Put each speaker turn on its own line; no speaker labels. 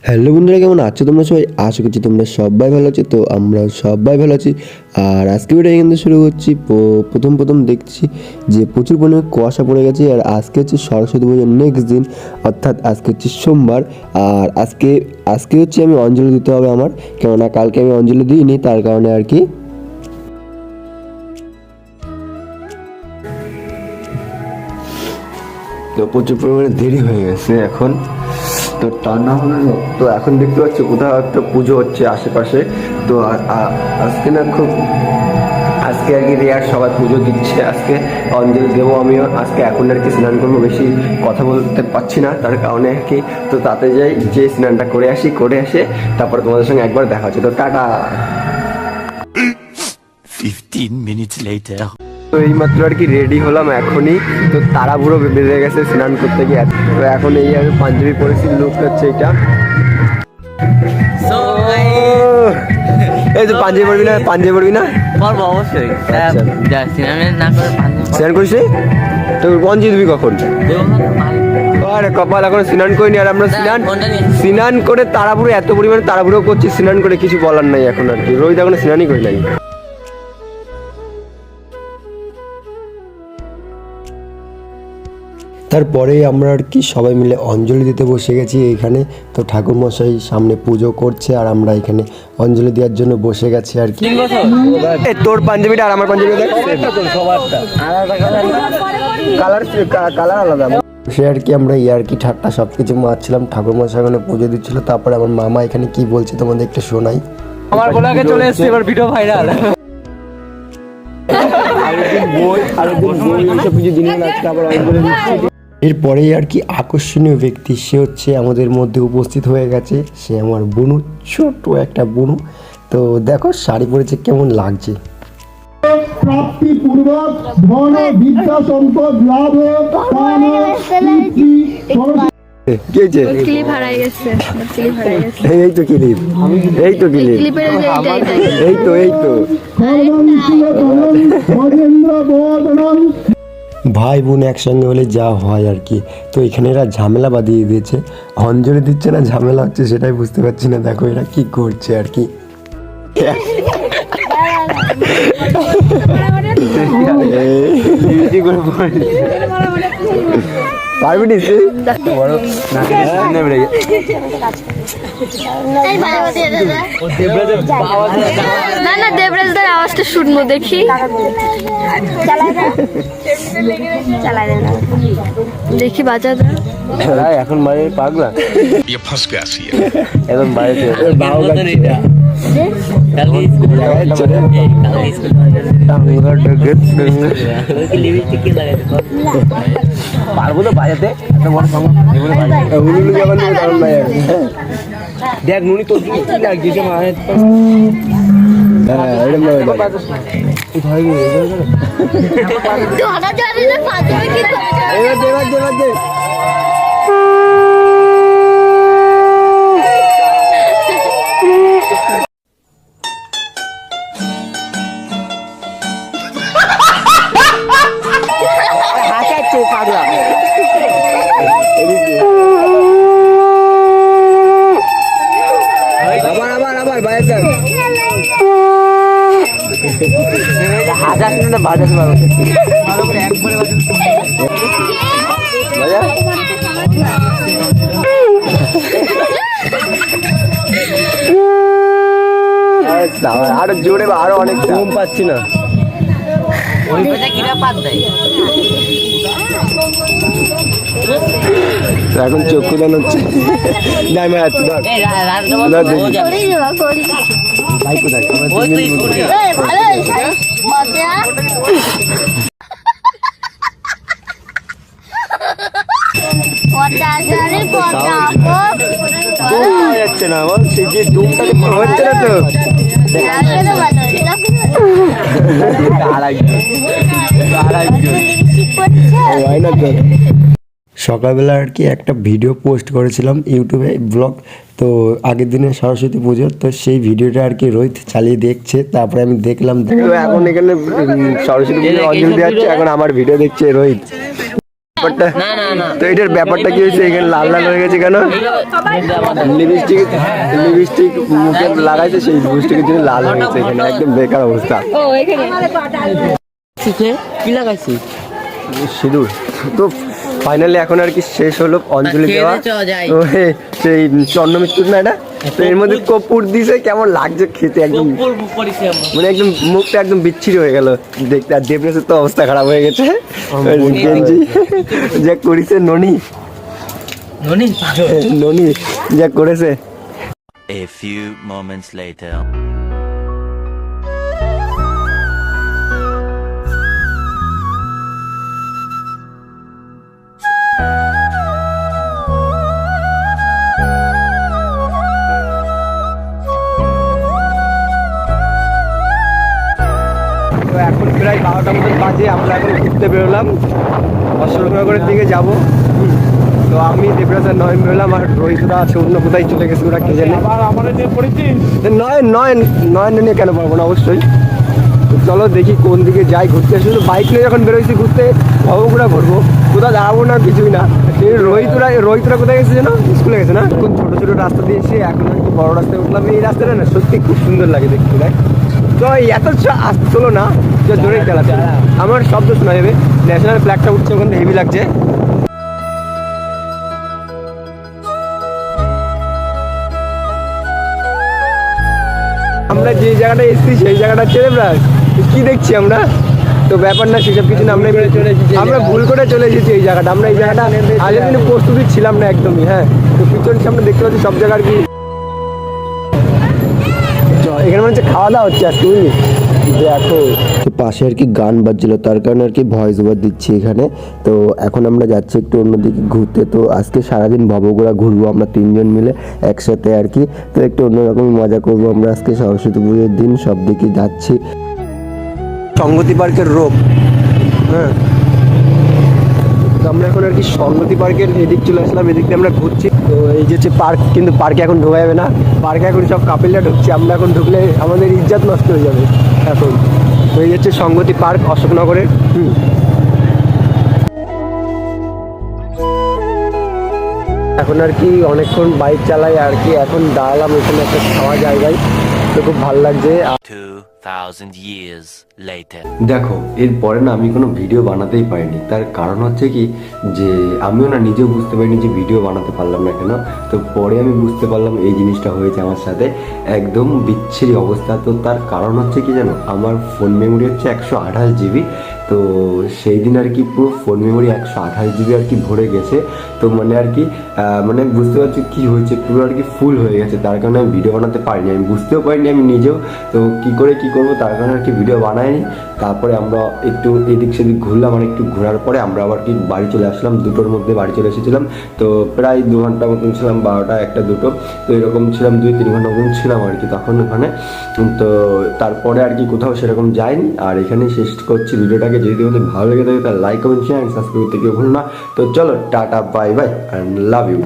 Hello বন্ধুরা, কেমন আছো তোমরা সবাই? আশা করছি তোমরা সবাই ভালো আছো। তো আমরা সবাই ভালো আছি। আর আজকে ভিডিও কিন্তু শুরু করছি। প্রথম দেখছি যে প্রচুর পরিমাণে কুয়াশা পড়ে গেছে। আর আজকে হচ্ছে সরস্বতী পুজোর নেক্সট দিন, অর্থাৎ আজকে হচ্ছে সোমবার। আর আজকে হচ্ছে আমি অঞ্জলি দিতে হবে আমার, কেননা কালকে আমি অঞ্জলি দিইনি, তার কারণে আর কি। তো প্রচুর পরিমাণে দেরি হয়ে গেছে এখন। তো তা না হলে তো এখন দেখতে পাচ্ছি কোথাও একটা পুজো হচ্ছে আশেপাশে। তো আজকে না আজকে আর কি রিয়ার সবাই পুজো দিচ্ছে। আজকে অঞ্জলি দেবো আমিও আজকে। এখন আর কি স্নান করবো, বেশি কথা বলতে পারছি না তার কারণে আর কি। তো তাতে যাই, যে স্নানটা করে আসে তারপরে তোমাদের সঙ্গে একবার দেখা হচ্ছে। তো টাটা।
15 minutes later.
তো এইমাত্র আর কি রেডি হলাম এখনই। তো তাড়াহুড়ো বেঁধে গেছে স্নান করতে গিয়ে। তো এখন এই আমি পাঞ্জাবি পরেছি, লুক হচ্ছে এটা। এই তো পাঞ্জাবি পরবি না?
পারবো অবশ্যই।
স্নান করিস তো পঞ্জি দিবি কখন? আরে কপাল, এখন স্নান করিনি। আর আমরা স্নান করে তাড়াহুড়ো, এত পরিমাণে তাড়াহুড়ো করছি স্নান করে, কিছু বলার নাই এখন আর কি। রোহিত এখন স্নানই করি নাই। তারপরে আমরা আর কি সবাই মিলে অঞ্জলি দিতে বসে গেছি এইখানে। তো ঠাকুরমশাই সামনে পুজো করছে আর আমরা এখানে অঞ্জলি দেওয়ার জন্য বসে গেছি আর কি। তোর পাঞ্জাবিটা আর আমার পাঞ্জাবি কালার আলাদা। সে আর কি আমরা ইয়ার্কি ঠাট্টা সব কিছু মারছিলাম। ঠাকুরমশাই এখানে পুজো দিচ্ছিল। তারপরে আমার মামা এখানে কি বলছে তোমাদের একটু শোনাই।
আমার গোলাকে চলে এসেছে, এবার ভিডিও ভাইরাল।
এরপরেই আর কি আকর্ষণীয় ব্যক্তি, সে হচ্ছে আমাদের মধ্যে উপস্থিত হয়ে গেছে। সে আমার বোনু, ছোট একটা বোনু। তো দেখো শাড়ি পরেছে, কেমন লাগছে।
প্রাপ্তি পূর্বক ধন বিদ্যা সম্পদ লাভ
ভাই বোন একসঙ্গে হলে যা হয় আর কি। তো এখানে এরা ঝামেলা বাঁধিয়ে দিয়েছে, অঞ্জলি দিচ্ছে না ঝামেলা হচ্ছে, সেটাই বুঝতে পারছি না। দেখো এরা কি করছে আর কি।
দেবরাজদার আওয়াজটা শুনবো, দেখি দেখি বাজা
এখন বাইরে পাগলা এখন বাইরে পারবো তো বাজাতে। দেখ নুনি তোর দিকে কি লাগছে মায়ের। আবার বাইরে হাজার বাজাতে পারবো। আরো জোরে আরো অনেক ঘুম পাচ্ছি না। এখন চক্ষু দান হচ্ছে। যাচ্ছে না বল, সেই যে ডুমটা হচ্ছে না তো। সকালবেলা আর কি একটা ভিডিও পোস্ট করেছিলাম ইউটিউবে, ব্লগ। তো আগের দিনে সরস্বতী পুজো, তো সেই ভিডিওটা আর কি রোহিত চালিয়ে দেখছে। তারপরে আমি দেখলাম। এখন এখানে সরস্বতী পুজো অঞ্জলি দেওয়া হচ্ছে, এখন আমার ভিডিও দেখছে রোহিত। ব্যাপারটা তো এটার ব্যাপারটা কি হয়েছে এখানে লাল লাল হয়ে গেছে কেন? লিপস্টিক মুখে লাগাইছে সেই লিপস্টিকের জন্য লাল হয়ে গেছে এখানে একদম বেকার অবস্থা।
কি লাগাইছি?
সিঁদুর তো ফাইনালি এখন আর কি শেষ হলো অঞ্জলি দেওয়া। তো সেই চন্দ্রমিত্র না এটা, তো এর মধ্যে কপুর দিছে, কেমন লাগছে খেতে, একদম মানে একদম মুখটা একদম বিচ্ছিরি হয়ে গেল দেখতে। আর দেবরাজের তো অবস্থা খারাপ হয়ে গেছে, গেঞ্জি যা করেছে ননি ননি যা করেছে।
A few moments later.
তো এখন প্রায় 12টা মতন বাজে, আমরা এখন ঘুরতে বেরোলাম অশোকনগরের দিকে যাব। তো আমি দেবরাজ আর নয়ন বেরোলাম, আর রোহিতরা আছে অন্য কোথায় চলে গেছে ওরা কে জানে। নয়ন নিয়ে কেন পারবো না, অবশ্যই। তো চলো দেখি কোন দিকে যাই ঘুরতে। শুধু বাইক নিয়ে যখন বেরোইছি ঘুরতে ভবঘুরা ঘুরবো, কোথাও দাঁড়াবো না, কিছুই না। রোহিতরা কোথায় গেছে যেন, স্কুলে গেছে না। এখন ছোটো ছোটো রাস্তা দিয়ে এসে এখন একটু বড় রাস্তায় উঠলাম। এই রাস্তাটা না সত্যি খুব সুন্দর লাগে দেখতে, দেখ। তো এত আসতে চলো না, জোরেই চালাচ্ছে, আমার শব্দ শোনা যাবে। ন্যাশনাল ফ্ল্যাগটা উঠছে ওখানে, হেভি লাগছে। আমরা যে জায়গাটা এসেছি সেই জায়গাটা ছেড়ে কি দেখছি আমরা, তো ব্যাপার না সেসব কিছু না। আমরা ভুল করে চলে এসেছি এই জায়গাটা। আমরা এই জায়গাটা আগের দিনে প্রস্তুতি ছিলাম না একদমই। হ্যাঁ, তো পিছনের সামনে দেখতে পাচ্ছি সব জায়গার কি এখানে মনে হচ্ছে খাওয়া দাওয়া হচ্ছে আজকে, বুঝলি। দেখো পাশে আর কি গান বাজছিল, তার কারণে আর কি ভয়েস ওভার দিচ্ছি এখানে। তো এখন আমরা যাচ্ছি একটু অন্যদিকে ঘুরতে। তো আজকে সারাদিন ভবঘুরা ঘুরবো আমরা তিনজন মিলে একসাথে আর কি। তো একটু অন্যরকম মজা করবো আমরা আজকে সরস্বতী পুজোর দিন। সব দিকে যাচ্ছি। সংগতি পার্কের রোপ, হ্যাঁ। তো আমরা এখন আর কি সংগতি পার্কের এদিক চলে আসলাম, এদিক দিয়ে আমরা ঘুরছি। তো এই যে হচ্ছে পার্ক, কিন্তু পার্কে এখন ঢোকা যাবে না। পার্কে এখন সব কাপিলরা ঢুকছে, আমরা এখন ঢুকলে আমাদের ইজ্জত নষ্ট হয়ে যাবে এখন। তো এই হচ্ছে সংগতি পার্ক অশোকনগরের। এখন আর কি অনেকক্ষণ বাইক চালাই আর কি। এখন দাঁড়ালাম এখানে একটা খাওয়া জায়গায়, তো খুব ভালো লাগছে।
2000 years later.
দেখো এরপরে না আমি কোনো ভিডিও বানাতেই পারিনি। তার কারণ হচ্ছে কি, যে আমিও না নিজেও বুঝতে পারিনি যে ভিডিও বানাতে পারলাম না কেন। তো পরে আমি বুঝতে পারলাম এই জিনিসটা হয়েছে আমার সাথে, একদম বিচ্ছিরি অবস্থা। তো তার কারণ হচ্ছে কি জানো, আমার ফোন মেমোরি হচ্ছে 128 জিবি। তো সেই দিন আর কি পুরো ফোন মেমোরি 128 জিবি আর কি ভরে গেছে। তো মানে আর কি মানে বুঝতে পারছি কী হয়েছে, পুরো আর কি ফুল হয়ে গেছে। তার কারণে আমি ভিডিও বানাতে পারিনি, আমি বুঝতেও পারিনি আমি নিজেও। তো কী করবো তার কারণে আর কি ভিডিও বানাইনি। তারপরে আমরা একটু এদিক সেদিক ঘুরলাম, আর একটু ঘোরার পরে আমরা আবার কি বাড়ি চলে আসলাম। 2টোর মধ্যে বাড়ি চলে এসেছিলাম। তো প্রায় 2 ঘন্টা মতন ছিলাম, 12টা 1টা 2টো, তো এরকম ছিলাম 2-3 ঘন্টা মতন ছিলাম আর কি তখন ওখানে। তো তারপরে আর কি কোথাও সেরকম যায়নি। আর এখানেই শেষ করছি ভিডিওটাকে। যদি তোমাদের ভালো লেগে থাকে তাহলে লাইক কমেন্ট শেয়ার সাবস্ক্রাইব করতে কেউ ভুল না। তো চলো tata bye bye and love you.